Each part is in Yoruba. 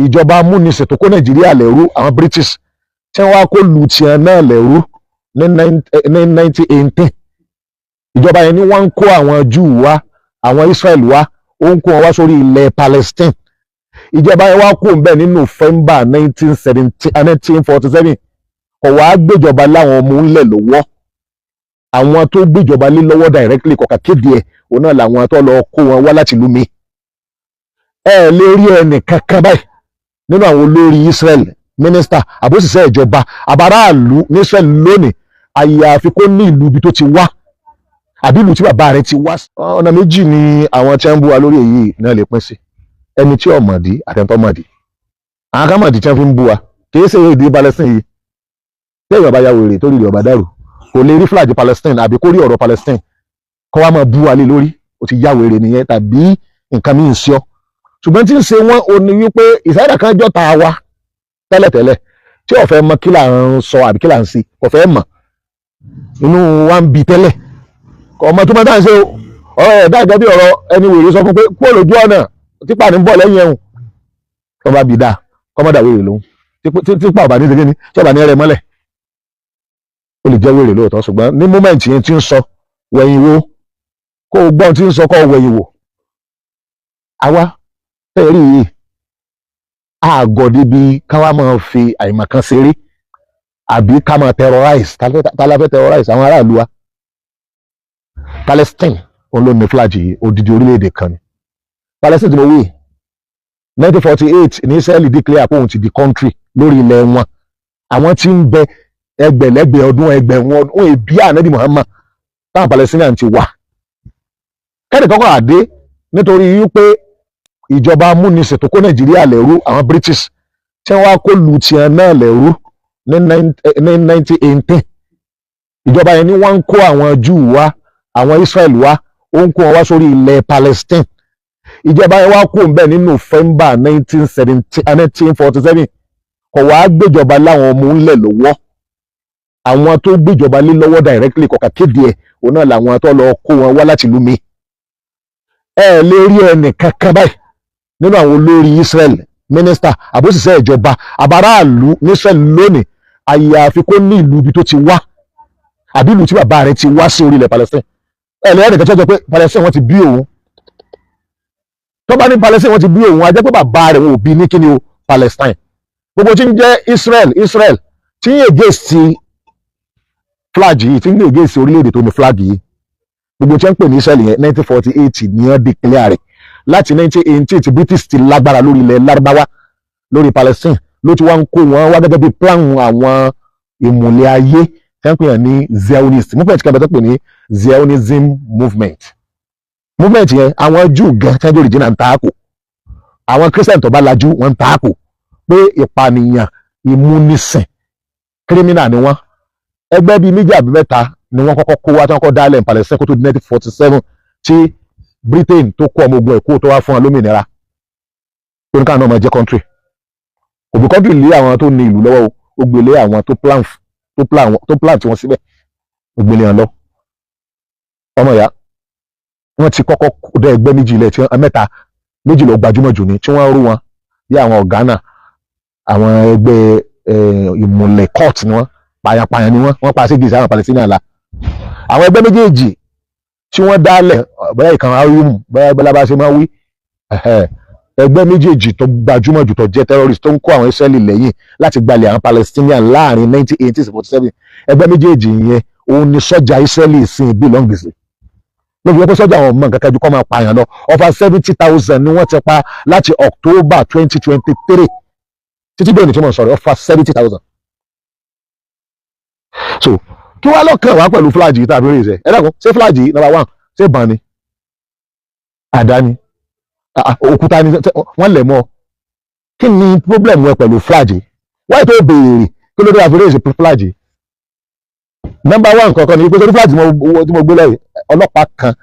ìjọba amúnisìn tó kó Nàìjíríà lẹ́rú àwọn British tí wọ́n wá kó lu tiẹ̀ náà lẹ́rú ní 1918 ìjọba yẹn ni wọ́n ń kó àwọn Júù wá àwọn Israel wá ó ń kó wọn wá sórí ilẹ̀ Palestine ìjọba yẹn wá kó ń bẹ̀ ní November 1947 kò wá gbéjọba láwọn ọmọ ńlẹ̀ lọ́wọ́ àwọn tó gbéjọba lé lọ́wọ́ directly kọ̀ọ̀kan kéde ẹ̀ òun náà làwọn tó lọ kó wọn wá láti ìlú mi ẹ lè rí ẹnì kankan báyìí nínú àwọn olórí Israel mínísítà àbóṣìṣẹ́ ìjọba àbáráàlú ní Israel lónìí àyàfi kó ní ìlú ibi tó ti wá àbí ìlú tí bàbá rẹ̀ ti wá. ọ̀nà méjì ni àwọn tí wọ́n ń bú wa lórí èyí náà lè pín sí ẹni tí ọ̀mọ̀dí àtẹ̀ntọ́ mọ̀dí àwọn kan mọ̀dí tí wọ́n fi ń bú wa kì í ṣe èdè Palestine yìí tí èèyàn bá ya wèrè tó rí ìrìn ọ̀bá dàrú kò lè rí flag Palestine àbí kó rí ọ̀rọ̀ Palestine kó wá máa bú wa lé lórí ó ti ya wèrè nìyẹn tàbí nǹkan míì ń ṣe ọ́ ṣùgbọ́n tí ń ṣe wọ́n ò ní wípé ìsáyẹ̀dà kan jọ́ta wa tẹ́lẹ̀tẹ́lẹ̀ tí ó fẹ́ mọ̀ kí là ń sọ àbí kí là ń ṣe kò fẹ́ mọ̀ inú wa ń bi tẹ́lẹ̀ ọmọ tó máa dáhùn ṣe ọ̀rọ̀ ẹ̀dá ìjọ bí ọ̀rọ̀ ẹni wèrè sọ fún pé kó lójú ọ̀nà típa ní bọ̀ lẹ́yìn ẹ̀hùn tó bá bì dáa kọ́mọ́dà wèrè lóhun típa ọ̀bà ní ṣẹ́gẹ́ni tí ọ̀bà ní ẹrẹ mọ́lẹ̀ ó lè jẹ́ wèrè lóòótọ́ ṣùgbọ́n ní mómẹ́ǹtì yẹn tí ń sọ wẹ̀yìn wo kó o gbọ́n tí ń sọ kọ́ wẹ̀yìn wò àwa ẹ̀rí yìí àgọ́ débi káwa máa fi àìmọ̀kan ṣeré àbí ká máa terrorize tálàfẹ́ terrorize àwọn aráàlú wa Palestine òun ló ní flag yìí odidi orílẹ̀-èdè kan ni Palestine tí mo wí 1948 ní Israeli declare pé òun ti di country lórí ilẹ̀ wọn àwọn tí ń bẹ ẹgbẹ̀lẹ́gbẹ̀ ọdún ẹgbẹ̀rún ọdún èbí ànábì Muhammad táwọn Palestinian ti wà kẹ́ni kọ́kọ́ àdé nítorí wípé ìjọba amúnisìn tó kó Nàìjíríà lẹ́rú àwọn British tí wọ́n wá kó lu tiẹ̀ náà lẹ́rú ní 1918 ìjọba yẹn ni wọ́n ń kó àwọn Júù wá àwọn Israel wá ó ń kó wọn wá sórí ilẹ̀ Palestine ìjọba yẹn wá kó ń bẹ̀ ní November 1947 kò wá gbéjọba láwọn ọmọ ńlẹ̀ lọ́wọ́ àwọn tó gbéjọba lé lọ́wọ́ directly kọ̀ọ̀kan kéde ẹ̀ òun náà làwọn tó lọ kó wọn wá láti ìlú mi ẹ lè rí ẹnì kankan báyìí nínú àwọn olórí Israel mínísítà àbóṣìṣẹ́ ìjọba àbáráàlú ní Israel lónìí àyàfi kó ní ìlú ibi tó ti wá àbí ìlú tí bàbá rẹ̀ ti wá sí orílẹ̀ Palestine ẹ lè ẹnì kan tó jẹ́ pé Palestine wọ́n ti bí òun tó bá ní Palestine wọ́n ti bí òun á jẹ́ pé bàbá rẹ̀ wọn ò bí ní kíni o Palestine gbogbo tí ń jẹ́ Israel tí ń yege sí flag yìí tí ń yege sí orílẹ̀-èdè tó ní flag yìí gbogbo tí wọ́n ń pè ní Israel yẹn 1948 ni wọ́n declare rẹ̀ láti 1918 tí British ti lágbára lórí ilẹ̀ Lárúbáwá lórí Palestine ló ti wá ń kó wọn wá gẹ́gẹ́ bí plan àwọn ìmùlẹ̀ ayé tí wọ́n pè ní Zionist movement kan bẹ́ẹ̀ tó pè ní Zionism movement yẹn àwọn Júù gan tí wọ́n jẹ́ original ń taako àwọn Christian tó bá lajú wọ́n ń taako pé ìpànìyàn ìmúnisìn criminal ni wọ́n ẹgbẹ́ bíi méjì àbí mẹ́ta ni wọ́n kọ́kọ́ kó wá tí wọ́n kọ́ dálẹ̀ ní Palestine kó tó di 1947 tí Britain tó kó ọmọ ogun ẹ̀kọ́ tó wá fún wọn lómìnira tó ní káwọn náà máa jẹ́ country òbí country lé àwọn tó ní ìlú lọ́wọ́ ó gbélé àwọn tó plan tí wọ́n síbẹ̀ ó gbélé wọn lọ ọmọ ìyá wọ́n ti kọ́kọ́ dá ẹgbẹ́ méjì ilẹ̀ tí mẹ́ta méjì lọ gbajúmọ̀ jù ní tí wọ́n rú wọn bí àwọn Ghana àwọn ẹgbẹ́ ìmùlẹ̀ court ni wọ́n pàyàpàyàn ni wọ́n pa sí gíìsì àwọn Palestinian la àwọn ẹgbẹ́ méjèèjì tí wọ́n dálẹ̀ bóyá ìkan ayélujára bóyá ẹgbẹ́ lábá ṣe máa wí ẹgbẹ́ méjèèjì tó gbajúmọ̀ jù tó jẹ́ terrorist tó ń kó àwọn Israeli lẹ́yìn láti gbalẹ̀ àwọn Palestinian láàrin 1980-47 ẹgbẹ́ méjèèjì yẹn òun ni sọ́jà Israeli sìn belong sí ló fi wọ́n pé sọ́jà àwọn ọmọ nǹkan kájú kọ́ máa pààyàn lọ over 70,000 ni wọ́n ti pa láti October 2023 títí bẹ́ẹ̀ ni tí mo sọ̀rọ̀ over 70,000. so kí wàá lọ́kàn wá pẹ̀lú flag yìí tàbí rèé ẹ dákun ṣé flag yìí number 1 ṣé bàn ni àdá ni òkúta ni wọ́n lẹ̀ mọ́ kí ni problem ẹ pẹ̀lú flag yìí wáyé tó béèrè kí ló dé àfi rèé flag yìí number 1 kankan ni pé torí flag tí mo gbé lẹ́yìn ọlọ́pàá kan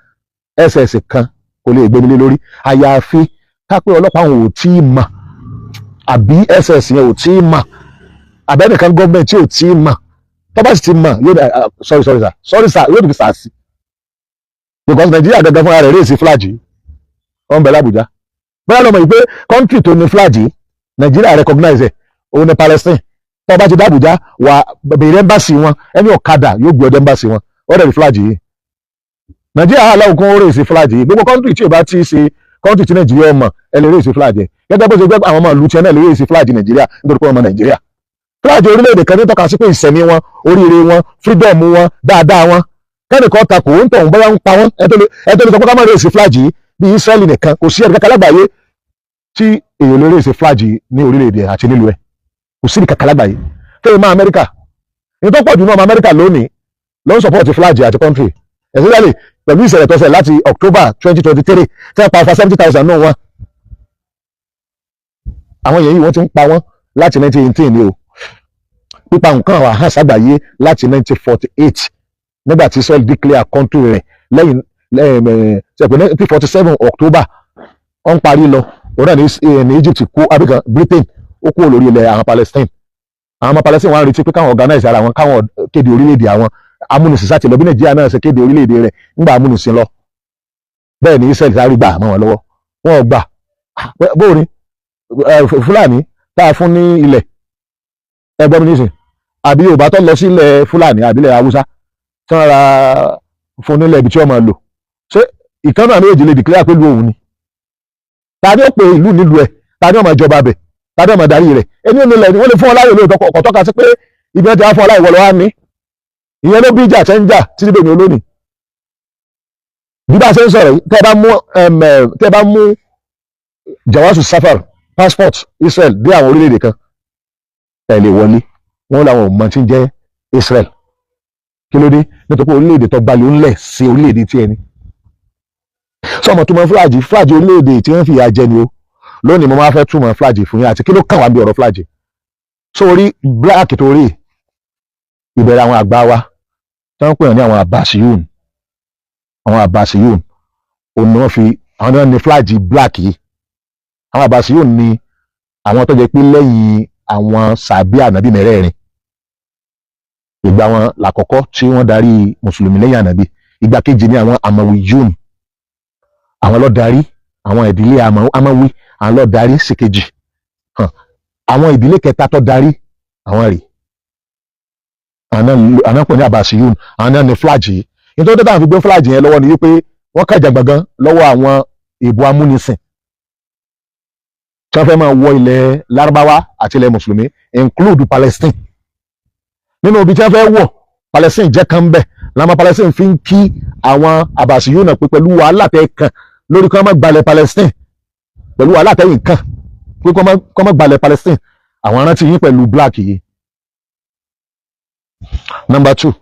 SS kan kò lè gbé mi lé lórí àyàfi ká pé ọlọ́pàá wọn ò tí ì mọ̀ àbí SS yẹn ò tí ì mọ̀ àbẹ́nìkan gọ́ọ̀mẹ̀ntì ò tí ì mọ̀ tọ́ba sì ti mọ̀ yóò sorry sir yóò fi sàásì because Nàìjíríà gangan fúnra rẹ̀ rèé sí flag yìí wọ́n ń bẹ l'Àbújá bóyá lọ́mọ yìí pé country tó ní flag yìí Nàìjíríà recognize ẹ̀ òun ní Palestine tó bá ti dá Àbújá wà bèrè embassy wọn ẹni ọ̀kadà yóò gbé ọdẹ embassy wọn ọ̀dẹ̀ ní flag yìí Nàìjíríà aláwọ̀ kan ó rè sí flag yìí gbogbo country tí ò bá ti ṣe country tí Nàìjíríà ọmọ ẹ lè rè sí flag yẹn gẹ́gẹ́ bó ṣe gbẹ́ àwọn ọmọ ìlú tiẹ̀ náà lè rè sí flag Nàìjíríà nítorí pé ọmọ Nàìjíríà flag orílẹ̀-èdè kan ní tọ́ka sí pé ìsẹ̀mí wọn oríire wọn freedom wọn dáadáa wọn kẹ́nìkan takò ó ń tọ̀ ń bóyá ń pa wọ́n ẹ tó lè sọ pé ká má rè sí flag yìí bí Israeli nìkan kò sí ẹ̀rí kankan lágbàáyé tí èèyàn lè rè sí flag yìí ní orílẹ̀-èdè àti nílùú ẹ̀ kò sí kankan lágbàáyé kéwòn máa Amẹ́ríkà ní tó pọ̀ jù náà ọmọ Amẹ́ríkà lónìí ló ń support flag àti country especially pẹ̀lú ìṣẹ̀lẹ̀ tó ṣẹlẹ̀ láti October 2023 tí wọ́n pa over 70,000 náà wọn àwọn èèyàn yìí wọ́n ti ń pa wọ́n láti 1918 ni o pípa nǹkan àwọn àhán sàgbáyé láti 1948 nígbà tí Israel declare country rẹ̀ lẹ́yìn 1947 October wọ́n parí lọ òun náà ní Egypt kú abigan Britain ó kú olórí ilẹ̀ àwọn Palestine àwọn ọmọ Palestine wọ́n á retí pé káwọn organize ara wọn káwọn kéde orílẹ̀-èdè àwọn amúnisìn sáti lọ bí Nàìjíríà náà ṣe kéde orílẹ̀-èdè rẹ̀ nígbà amúnisìn lọ bẹ́ẹ̀ ni Israel sáré gbà mọ́ wọn lọ́wọ́ wọn ò gbà bóòrin Fúlàní tá a fún ní ilẹ̀ ẹgbẹ́ mi nísìn àbí Yorùbá tó lọ sí ilẹ̀ Fúlàní àbí ilẹ̀ Haúsá tí wọ́n ra fún nílẹ̀ ibi tí wọ́n máa lò ṣé ìkànnì àmì èjì lè declare pé lu òun ni ta ni ó pe ìlú nílùú ẹ̀ ta ni ó máa jọba bẹ̀ ta ni ó máa darí rẹ̀ ẹni ò nílẹ̀ ni wọ́n lè fún ọ láyè lóòótọ́ kò tọ́ka sí pé ibi wọn ti wá fún ọ láyè wọlé wá ní ìyẹn ló bí ìjà tẹ́ ń jà títí dèmi olónìí bí bá a ṣe ń sọ̀rọ̀ tẹ́ bá mú jawasu safar passport Israel dé àwọn orílẹ̀-èdè kan ẹ̀ lè wọlé wọn làwọn ò mọ tí ń jẹ́ Israel kí ló dé nítorí pé orílẹ̀-èdè tó gbalẹ̀ ń lẹ̀ sí orílẹ̀-èdè tí ẹni sọmọ tó mọ flag orílẹ̀-èdè tí wọ́n fi ìyà jẹ ni o lónìí mo máa fẹ́ túmọ̀ flag fún yín àti kí ló kàn wá bí ọ̀rọ̀ flag sórí black tó rí ìbẹ̀rẹ̀ àwọn àgbà wa tí wọ́n pè ní àwọn Abbasiyun òun ni wọ́n fi àwọn náà ní flag black yìí àwọn Abbasiyun ni àwọn tó jẹ́ pé lẹ́yìn àwọn sàbí ànábì mẹ́rẹ̀ẹ̀rin ìgbà wọn làkọ́kọ́ tí wọ́n darí mùsùlùmí lẹ́yìn ànábì ìgbà kejì ní àwọn Amawiyun àwọn ló darí àwọn ìdílé Amawi àwọn ló darí sí kejì àwọn ìdílé kẹta tó darí àwọn rèé àwọn pè ní Abbasiyun àwọn náà ní flag yìí nítorí tó dáhùn fi gbé flag yẹn lọ́wọ́ ni wípé wọ́n kàjà gbọ̀ngàn lọ́wọ́ àwọn èèbù amúnisìn tí wọ́n fẹ́ máa wọ ilẹ̀ Lárúbáwá àti ilẹ̀ mùsùlùmí include Palestine nínú ibi tí wọ́n fẹ́ wọ̀ Palestine jẹ́ kan bẹ́ẹ̀ làwọn Palestine fi ń kí àwọn Abbasiyun náà pé pẹ̀lú wàhálà tẹ́ kàn lórí kí wọ́n má gbalẹ̀ Palestine pẹ̀lú wàhálà tẹ́yìn kàn pé kí wọ́n má gbalẹ̀ Palestine àwọn arántí yín pẹ̀lú black yìí. Number 2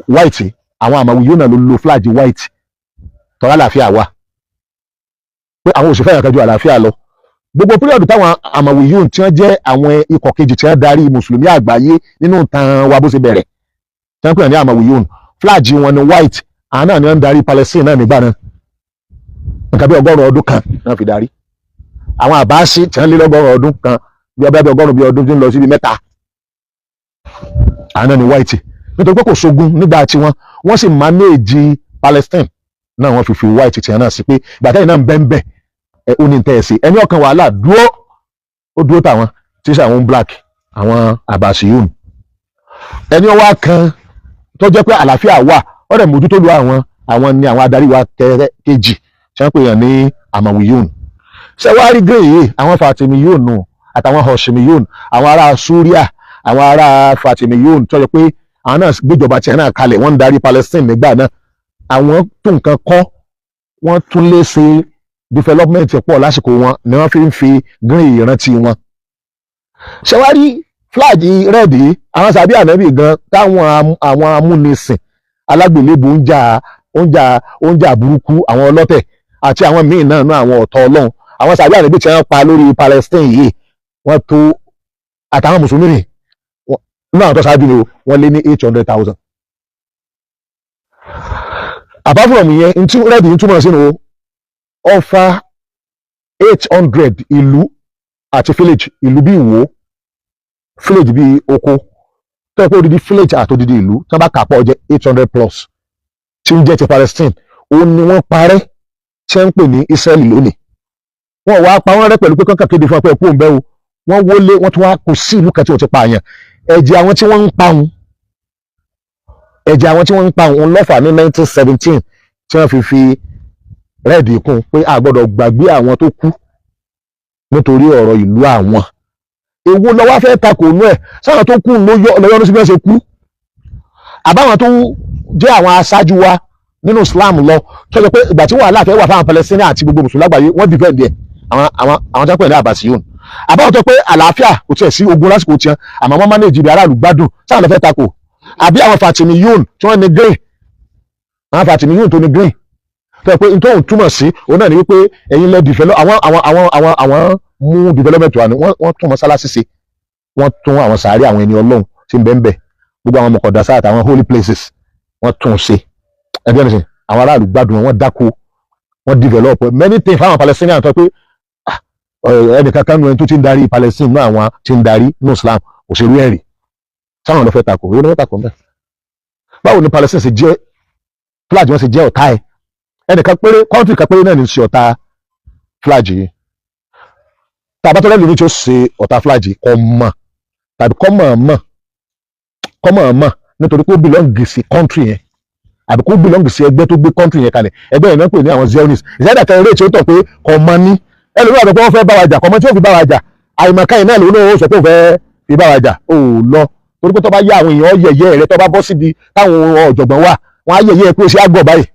white àwọn Amawiyun náà ló lo flag white tọ́lá àlàáfíà wà pé àwọn òṣèfẹ́ yàn kan ju àlàáfíà lọ gbogbo píríọ̀dù táwọn Amawiyun tí wọ́n jẹ́ àwọn ikọ̀ kejì tí wọ́n darí mùsùlùmí àgbáyé nínú ìtàn wa bó ṣe bẹ̀rẹ̀ tí wọ́n pè ní Amawiyun flag wọn ni white àwọn náà ni wọ́n ń darí Palestine náà nígbà náà nǹkan bí 100 ọdún kan náà fi darí àwọn Àbáṣí tí wọ́n lé 100 ọdún kan bí ọbẹ̀ 100 ọdún tí ń lọ síbi 3 àwọn náà ni white nítorí pé kò sógun nígbà tí wọ́n sì manage Palestine náà wọ́n fi white tí wọ́n náà sí pé ìgbà táyì náà ń bẹ́ẹ̀ ó ní tẹ́ ẹ sí ẹni ọkàn wàhálà dúró táwọn tí sàwọn black àwọn Abbasiyun ẹni ọwọ́ kan tó jẹ́ pé àlàáfíà wà ó dẹ̀ mójútó lu àwọn ni àwọn adarí wa kejì tí wọ́n pè yàn ní Amawiyun ṣẹ́wárí gírèyè àwọn Fatimiyun nù àtàwọn Hashimiyun àwọn ará Súríà àwọn ará Fatimiyun tó jẹ́ pé àwọn náà gbéjọba tí wọ́n náà kalẹ̀ wọ́n ń darí Palestine nígbà náà àwọn tó nǹkan kọ́ wọ́n tún lè ṣe development pọ̀ lásìkò wọn ni wọ́n fi ń fi green ìrántí wọn. ṣẹwárí flag red àwọn sàbí ànábì gan táwọn àwọn amúnisìn alágbèlébù ń jà burúkú àwọn ọlọ́tẹ̀ àti àwọn míì náà àwọn ọ̀tọ̀ Ọlọ́run àwọn sàbí ànábì tí wọ́n pa lórí Palestine yìí wọ́n tó àtàwọn mùsùlùmí nínú àwọn tó ṣáájú ni wọ́n lé ní 800,000. apart from ìyẹn red ń túmọ̀ sínú ọfà 800 ìlú àti village ìlú bí Ìwó village bí oko tó yẹ pé odidi village àti odidi ìlú tí wọ́n bá kà pọ̀ jẹ́ 800 plus tí ń jẹ́ ti Palestine òun ni wọ́n parẹ́ tí wọ́n ń pè ní Israeli lónìí wọ́n wá pa wọ́n rẹ́ pẹ̀lú pé kọ́ńkà kéde fún ọ pé ẹ̀kú òǹbẹ́ o wọ́n wọlé wọ́n tún wá kó sí ìlú kan tí wọ́n ti pààyàn ẹ̀jẹ̀ àwọn tí wọ́n ń pa wọn ẹ̀jẹ̀ àwọn tí wọ́n ń pa wọn lọ́fà ní 1917 tí wọ́n fi rẹ́ẹ̀dì kún pé a gbọ́dọ̀ gbàgbé àwọn tó kú nítorí ọ̀rọ̀ ìlú àwọn èwo lọ́wọ́ fẹ́ takò nú ẹ̀ sáwọn tó kú lọ́yọ́ ní síbẹ̀ ṣe kú àbáwọn tó jẹ́ àwọn aṣáájú wa nínú Islam lọ tó ṣe pé ìgbà tí wàhálà fẹ́ wà fáwọn Palestine àti gbogbo mùsùlùmí lágbàáyé wọ́n dìfẹ́ǹdì ẹ̀ àwọn tó pè ní Abbasiyun àbáwọn tó pé àlàáfíà kò tiẹ̀ sí ogun lásìkò tiẹ̀ àmọ́ wọ́n mánéjì ibi aráàlú gbádùn sáwọn lọ fẹ́ takò àbí àwọn Fatimiyun tí wọ́n ní green àwọn Fatimiyun tó ní green tó yẹ pé nítorí òun túmọ̀ sí òun náà ni wípé ẹ̀yin lẹ́ develop àwọn mú development wa ni wọ́n tún mọ́sálásí ṣe wọ́n tún àwọn sàárè àwọn ẹni Ọlọ́run tí ń bẹ́ẹ̀ gbogbo àwọn mọ̀kọ̀dásá àtàwọn holy places wọ́n tún ṣe ẹgbẹ́ nìsín àwọn aráàlú gbádùn wọn dáko wọ́n develop many things fáwọn Palestinian tó pé ẹnìkan kan nu ẹni tó ti ń darí Palestine náà àwọn ti ń darí ní Islam òṣèlú ẹ̀rì sáwọn lọ fẹ́ takò èyí ni wọ́n takò mbẹ́ báwo ni Palestine ṣe jẹ́ flag wọn ṣe jẹ́ ọ̀tá ẹ̀ ẹnìkan péré kọ́ńtì kan péré náà ní ṣe ọ̀tá flag yìí tàbátọ́lẹ́ lóní tí ó ṣe ọ̀tá flag yìí kọ́ mọ̀ tàbí kọ́ mọ̀ nítorí pé ó belong sí country yẹn àbí kó belong sí ẹgbẹ́ tó gbé country yẹn kalẹ̀ ẹgbẹ́ yẹn náà pè ní àwọn Zionists ìṣẹ́dá kan eré tí ó tọ̀ pé kọ́ mọ ní ẹlòmíràn àti pé wọ́n fẹ́ bá wa jà kọ́ mọ tí ó fi bá wa jà àìmọ̀ká yìí náà lòun náà ó sọ pé òun fẹ́ fi bá wa jà ó lọ torí pé tó bá yá àwọn èèyàn yẹ̀yẹ́ rẹ tó bá bọ́ síbi táwọn ọ̀jọ̀gbọ́n wà wọ́n á yẹ̀yẹ́ pé ó ṣe àgọ̀ báyìí